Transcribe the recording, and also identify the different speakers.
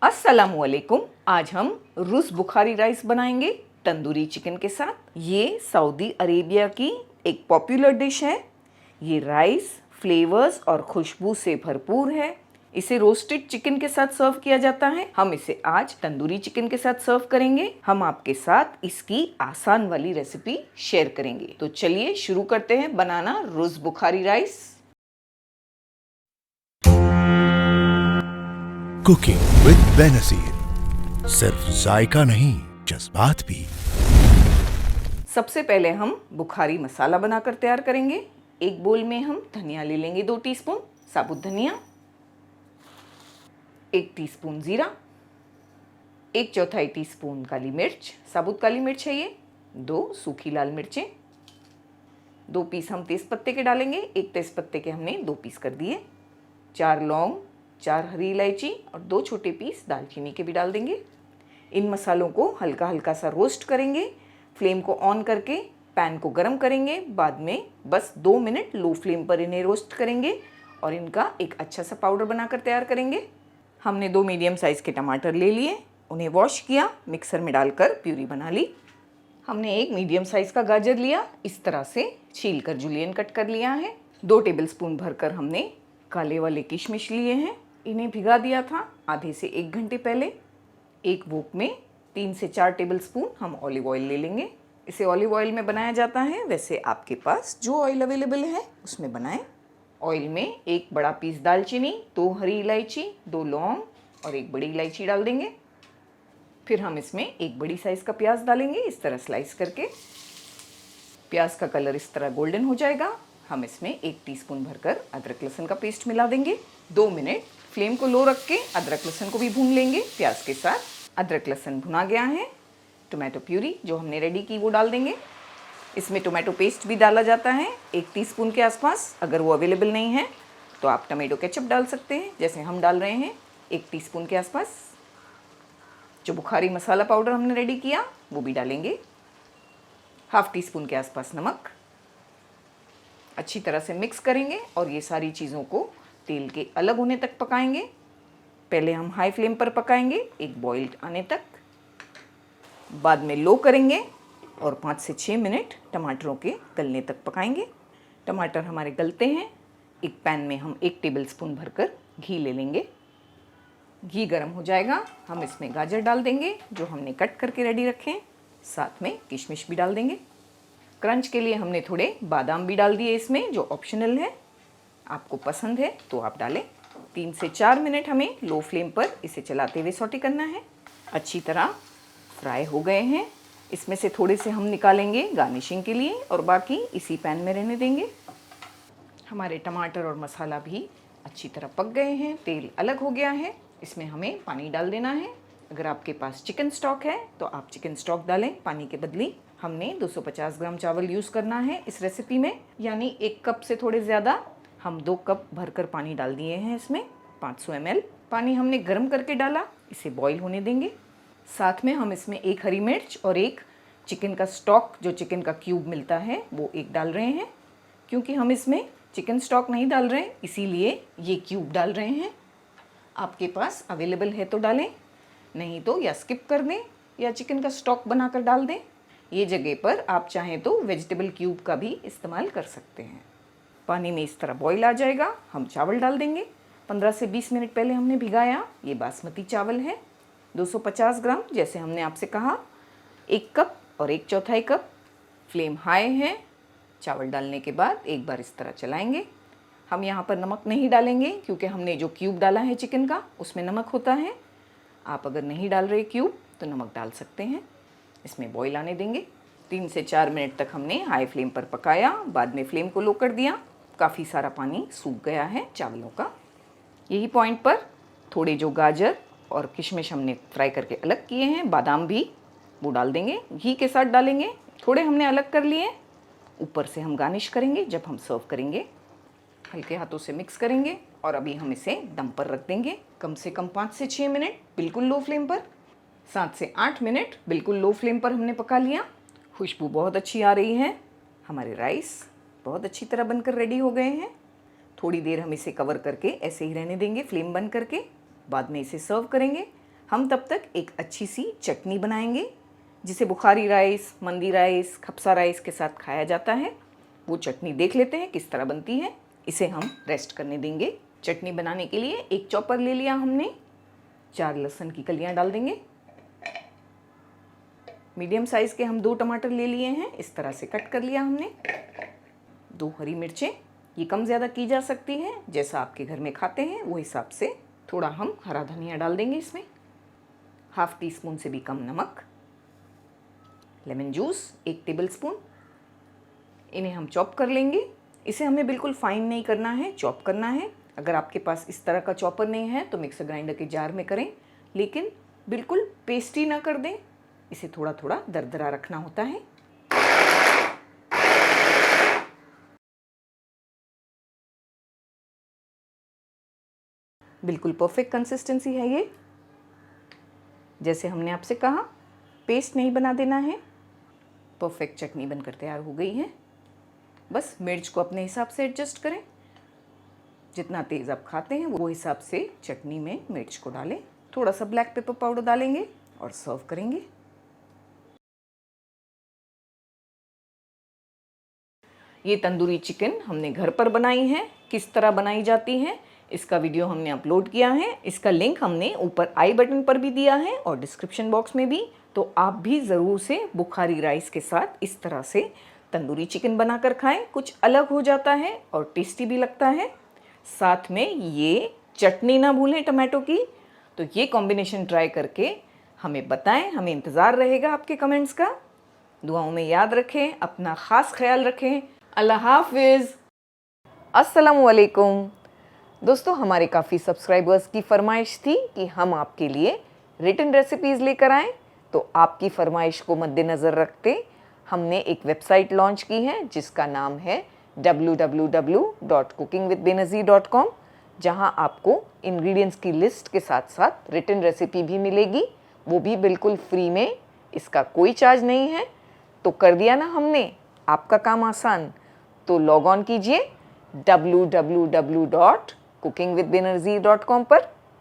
Speaker 1: अस्सलामुअलैकुम। आज हम रूस बुखारी राइस बनाएंगे तंदूरी चिकन के साथ। ये सऊदी अरेबिया की एक पॉपुलर डिश है। ये राइस फ्लेवर्स और खुशबू से भरपूर है। इसे रोस्टेड चिकन के साथ सर्व किया जाता है। हम इसे आज तंदूरी चिकन के साथ सर्व करेंगे। हम आपके साथ इसकी आसान वाली रेसिपी शेयर करेंगे। तो चलिए शुरू करते हैं बनाना रूस Bukhari rice.
Speaker 2: Cooking with Benazir, सिर्फ जायका नहीं जज्बात भी।
Speaker 1: सबसे पहले हम बुखारी मसाला बनाकर तैयार करेंगे। एक बोल में हम धनिया ले लेंगे 2 टीस्पून साबुत धनिया, 1 टीस्पून जीरा, 1/4 टीस्पून काली मिर्च, साबुत काली मिर्च है ये, 2 सूखी लाल मिर्चें, 2 पीस हम तेज पत्ते के डालेंगे। 1 तेज पत्ते के हमने 2 पीस कर दिए, 4 लौंग, 4 हरी इलायची और 2 छोटे पीस दालचीनी के भी डाल देंगे। इन मसालों को हल्का हल्का सा रोस्ट करेंगे। फ्लेम को ऑन करके पैन को गरम करेंगे। बाद में बस 2 मिनट लो फ्लेम पर इन्हें रोस्ट करेंगे और इनका एक अच्छा सा पाउडर बनाकर तैयार करेंगे। हमने 2 मीडियम साइज़ के टमाटर ले लिए, उन्हें वॉश किया, मिक्सर में डालकर प्यूरी बना ली। हमने 1 मीडियम साइज़ का गाजर लिया, इस तरह से छील कर जूलियन कट कर लिया है। 2 टेबलस्पून भरकर हमने काले वाले किशमिश लिए हैं, इन्हें भिगा दिया था आधे से 1 घंटे पहले। एक वोक में 3 से 4 टेबलस्पून हम ऑलिव ऑयल ले लेंगे। इसे ऑलिव ऑयल में बनाया जाता है, वैसे आपके पास जो ऑयल अवेलेबल है उसमें बनाएं। ऑयल में 1 बड़ा पीस दालचीनी, 2 हरी इलायची, 2 लौंग और 1 बड़ी इलायची डाल देंगे। फिर हम इसमें 1 बड़ी साइज़ का प्याज डालेंगे, इस तरह स्लाइस करके। प्याज का कलर इस तरह गोल्डन हो जाएगा। हम इसमें 1 टीस्पून भरकर अदरक लहसुन का पेस्ट मिला देंगे। 2 मिनट फ्लेम को लो रख के अदरक लहसुन को भी भून लेंगे प्याज के साथ। अदरक लहसुन भुना गया है। टोमेटो प्यूरी जो हमने रेडी की वो डाल देंगे। इसमें टोमेटो पेस्ट भी डाला जाता है 1 टीस्पून के आसपास। अगर वो अवेलेबल नहीं है तो आप टोमेटो केचप डाल सकते हैं, जैसे हम डाल रहे हैं 1 टीस्पून के आसपास। जो बुखारी मसाला पाउडर हमने रेडी किया वो भी डालेंगे। ½ टीस्पून के आसपास नमक। अच्छी तरह से मिक्स करेंगे और ये सारी चीज़ों को तेल के अलग होने तक पकाएंगे। पहले हम हाई फ्लेम पर पकाएंगे एक बॉईल आने तक, बाद में लो करेंगे और 5 से 6 मिनट टमाटरों के गलने तक पकाएंगे। टमाटर हमारे गलते हैं। एक पैन में हम 1 टेबलस्पून भरकर घी ले लेंगे। घी गर्म हो जाएगा, हम इसमें गाजर डाल देंगे जो हमने कट करके रेडी रखे हैं। साथ में किशमिश भी डाल देंगे। क्रंच के लिए हमने थोड़े बादाम भी डाल दिए इसमें, जो ऑप्शनल है, आपको पसंद है तो आप डालें। 3 से 4 मिनट हमें लो फ्लेम पर इसे चलाते हुए सौटे करना है। अच्छी तरह फ्राई हो गए हैं। इसमें से थोड़े से हम निकालेंगे गार्निशिंग के लिए और बाकी इसी पैन में रहने देंगे। हमारे टमाटर और मसाला भी अच्छी तरह पक गए हैं, तेल अलग हो गया है। इसमें हमें पानी डाल देना है। अगर आपके पास चिकन स्टॉक है तो आप चिकन स्टॉक डालें पानी के बदली। हमने 250 ग्राम चावल यूज़ करना है इस रेसिपी में, यानी 1 कप से थोड़े ज़्यादा। हम 2 कप भरकर पानी डाल दिए हैं इसमें। 500 ml पानी हमने गर्म करके डाला, इसे बॉईल होने देंगे। साथ में हम इसमें 1 हरी मिर्च और 1 चिकन का स्टॉक, जो चिकन का क्यूब मिलता है, वो 1 डाल रहे हैं। क्योंकि हम इसमें चिकन स्टॉक नहीं डाल रहे हैं इसीलिए ये क्यूब डाल रहे हैं। आपके पास अवेलेबल है तो डालें, नहीं तो या स्किप कर दें या चिकन का स्टॉक बनाकर डाल दें। ये जगह पर आप चाहें तो वेजिटेबल क्यूब का भी इस्तेमाल कर सकते हैं। पानी में इस तरह बॉईल आ जाएगा, हम चावल डाल देंगे। 15 से 20 मिनट पहले हमने भिगाया। ये बासमती चावल है 250 ग्राम, जैसे हमने आपसे कहा। 1 कप और 1/4 कप। फ्लेम हाई है। चावल डालने के बाद एक बार इस तरह चलाएंगे। हम यहाँ पर नमक नहीं डालेंगे क्योंकि हमने जो क्यूब डाला है चिकन का उसमें नमक होता है। आप अगर नहीं डाल रहे क्यूब तो नमक डाल सकते हैं। इसमें बॉईल आने देंगे। 3 से 4 मिनट तक हमने हाई फ्लेम पर पकाया, बाद में फ्लेम को लो कर दिया। काफ़ी सारा पानी सूख गया है चावलों का। यही पॉइंट पर थोड़े जो गाजर और किशमिश हमने फ्राई करके अलग किए हैं, बादाम भी, वो डाल देंगे। घी के साथ डालेंगे। थोड़े हमने अलग कर लिए। ऊपर से हम गार्निश करेंगे जब हम सर्व करेंगे। हल्के हाथों से मिक्स करेंगे और अभी हम इसे दम पर रख देंगे कम से कम 5 से 6 मिनट बिल्कुल लो फ्लेम पर। 7 से 8 मिनट बिल्कुल लो फ्लेम पर हमने पका लिया। खुशबू बहुत अच्छी आ रही है। हमारे राइस बहुत अच्छी तरह बनकर रेडी हो गए हैं। थोड़ी देर हम इसे कवर करके ऐसे ही रहने देंगे फ्लेम बंद करके। बाद में इसे सर्व करेंगे। हम तब तक एक अच्छी सी चटनी बनाएंगे जिसे बुखारी राइस, मंदी राइस, खप्सा राइस के साथ खाया जाता है। वो चटनी देख लेते हैं किस तरह बनती है। इसे हम रेस्ट करने देंगे। चटनी बनाने के लिए एक चॉपर ले लिया हमने, 4 लहसुन की कलियां डाल देंगे। मीडियम साइज़ के हम 2 टमाटर ले लिए हैं, इस तरह से कट कर लिया हमने। 2 हरी मिर्चें, ये कम ज़्यादा की जा सकती है, जैसा आपके घर में खाते हैं वो हिसाब से। थोड़ा हम हरा धनिया डाल देंगे इसमें, 1/2 टीस्पून से भी कम नमक, लेमन जूस 1 टेबलस्पून। इन्हें हम चॉप कर लेंगे। इसे हमें बिल्कुल फाइन नहीं करना है, चॉप करना है। अगर आपके पास इस तरह का चॉपर नहीं है तो मिक्सर ग्राइंडर के जार में करें, लेकिन बिल्कुल पेस्टी ना कर दें। इसे थोड़ा थोड़ा दरदरा रखना होता है। बिल्कुल परफेक्ट कंसिस्टेंसी है ये, जैसे हमने आपसे कहा, पेस्ट नहीं बना देना है। परफेक्ट चटनी बनकर तैयार हो गई है। बस मिर्च को अपने हिसाब से एडजस्ट करें, जितना तेज़ आप खाते हैं वो हिसाब से चटनी में मिर्च को डालें। थोड़ा सा ब्लैक पेपर पाउडर डालेंगे और सर्व करेंगे। ये तंदूरी चिकन हमने घर पर बनाई है। किस तरह बनाई जाती है इसका वीडियो हमने अपलोड किया है। इसका लिंक हमने ऊपर आई बटन पर भी दिया है और डिस्क्रिप्शन बॉक्स में भी। तो आप भी ज़रूर से बुखारी राइस के साथ इस तरह से तंदूरी चिकन बनाकर खाएं। कुछ अलग हो जाता है और टेस्टी भी लगता है। साथ में ये चटनी ना भूलें टमाटो की। तो ये कॉम्बिनेशन ट्राई करके हमें बताएं, हमें इंतज़ार रहेगा आपके कमेंट्स का। दुआओं में याद रखें, अपना ख़ास ख्याल रखें। अल्लाह हाफिज़। अस्सलामु अलैकुम। दोस्तों, हमारे काफ़ी सब्सक्राइबर्स की फरमाइश थी कि हम आपके लिए रिटन रेसिपीज़ लेकर आएँ। तो आपकी फरमाइश को मद्देनज़र रखते हमने एक वेबसाइट लॉन्च की है जिसका नाम है www.cookingwithbenazir.com, जहां आपको इंग्रेडिएंट्स की लिस्ट के साथ साथ रिटन रेसिपी भी मिलेगी, वो भी बिल्कुल फ्री में। इसका कोई चार्ज नहीं है। तो कर दिया ना हमने आपका काम आसान। तो लॉग ऑन कीजिए www.cookingwithbenazir.com पर